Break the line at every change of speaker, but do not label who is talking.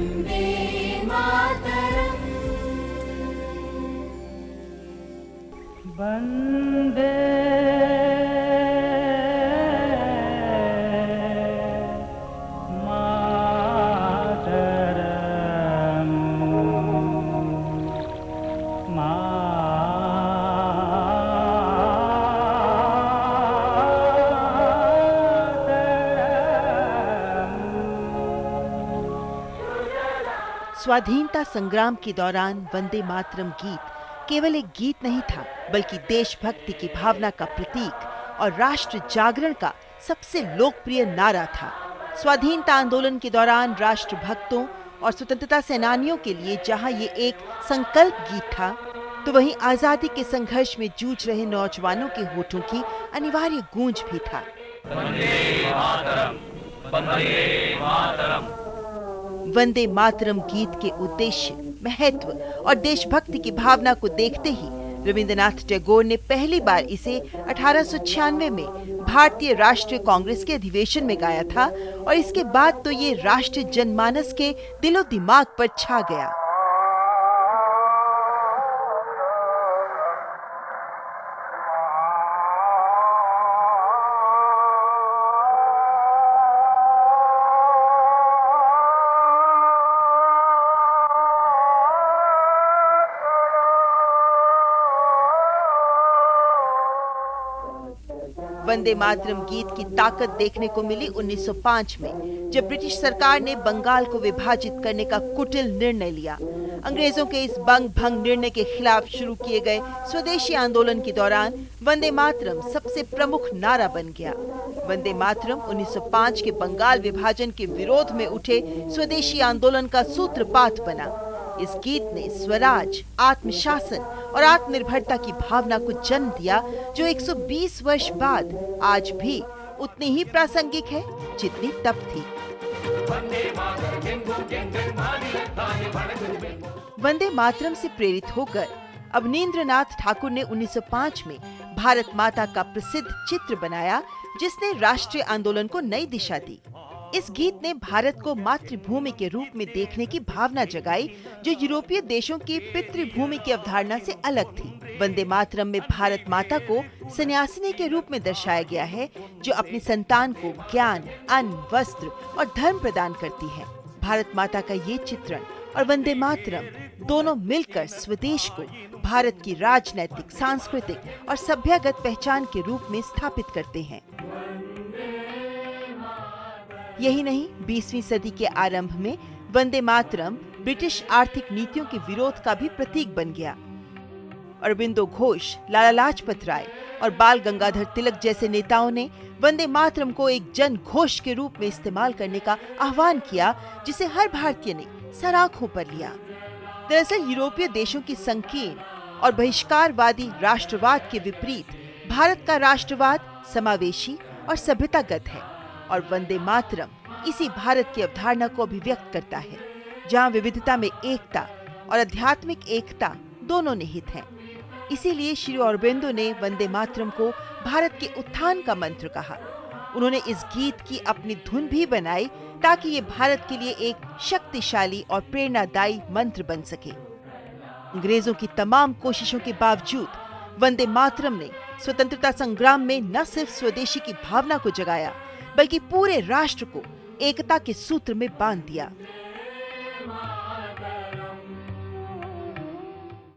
वंदे मातरम,
स्वाधीनता संग्राम के दौरान वंदे मातरम गीत केवल एक गीत नहीं था, बल्कि देशभक्ति की भावना का प्रतीक और राष्ट्र जागरण का सबसे लोकप्रिय नारा था। स्वाधीनता आंदोलन के दौरान राष्ट्रभक्तों और स्वतंत्रता सेनानियों के लिए जहां ये एक संकल्प गीत था, तो वहीं आजादी के संघर्ष में जूझ रहे नौजवानों के होठों की अनिवार्य गूंज भी था। वंदे मातरम गीत के उद्देश्य, महत्व और देशभक्ति की भावना को देखते ही रविंद्रनाथ टैगोर ने पहली बार इसे 1896 में भारतीय राष्ट्रीय कांग्रेस के अधिवेशन में गाया था और इसके बाद तो ये राष्ट्रीय जनमानस के दिलो दिमाग पर छा गया। वंदे मातरम गीत की ताकत देखने को मिली 1905 में, जब ब्रिटिश सरकार ने बंगाल को विभाजित करने का कुटिल निर्णय लिया। अंग्रेजों के इस बंग भंग निर्णय के खिलाफ शुरू किए गए स्वदेशी आंदोलन के दौरान वंदे मातरम सबसे प्रमुख नारा बन गया। वंदे मातरम 1905 के बंगाल विभाजन के विरोध में उठे स्वदेशी आंदोलन का सूत्रपात बना। इस गीत ने स्वराज, आत्मशासन और आत्मनिर्भरता की भावना को जन्म दिया, जो 120 वर्ष बाद आज भी उतनी ही प्रासंगिक है जितनी तब थी। वंदे मातरम से प्रेरित होकर अवनींद्रनाथ ठाकुर ने 1905 में भारत माता का प्रसिद्ध चित्र बनाया, जिसने राष्ट्रीय आंदोलन को नई दिशा दी। इस गीत ने भारत को मातृभूमि के रूप में देखने की भावना जगाई, जो यूरोपीय देशों की पितृभूमि की अवधारणा से अलग थी। वंदे मातरम में भारत माता को सन्यासिनी के रूप में दर्शाया गया है, जो अपनी संतान को ज्ञान, अन्न, वस्त्र और धर्म प्रदान करती है। भारत माता का ये चित्रण और वंदे मातरम दोनों मिलकर स्वदेश को भारत की राजनैतिक, सांस्कृतिक और सभ्यगत पहचान के रूप में स्थापित करते हैं। यही नहीं, 20वीं सदी के आरंभ में वंदे मातरम ब्रिटिश आर्थिक नीतियों के विरोध का भी प्रतीक बन गया। अरबिंदो घोष, लाला लाजपत राय और बाल गंगाधर तिलक जैसे नेताओं ने वंदे मातरम को एक जन घोष के रूप में इस्तेमाल करने का आह्वान किया, जिसे हर भारतीय ने सर आंखों पर लिया। दरअसल यूरोपीय देशों की संकीर्ण और बहिष्कारवादी राष्ट्रवाद के विपरीत भारत का राष्ट्रवाद समावेशी और सभ्यतागत है, और वंदे मातरम इसी भारत की अवधारणा को अभिव्यक्त करता है, जहां विविधता में एकता और आध्यात्मिक एकता दोनों निहित हैं। इसीलिए श्री अरबिंदो ने वंदे मातरम को भारत के उत्थान का मंत्र कहा। उन्होंने इस गीत की अपनी धुन भी बनाई, ताकि ये भारत के लिए एक शक्तिशाली और प्रेरणादायी मंत्र बन सके। अंग्रेजों की तमाम कोशिशों के बावजूद वंदे मातरम ने स्वतंत्रता संग्राम में न सिर्फ स्वदेशी की भावना को जगाया, बल्कि पूरे राष्ट्र को एकता के सूत्र में बांध दिया।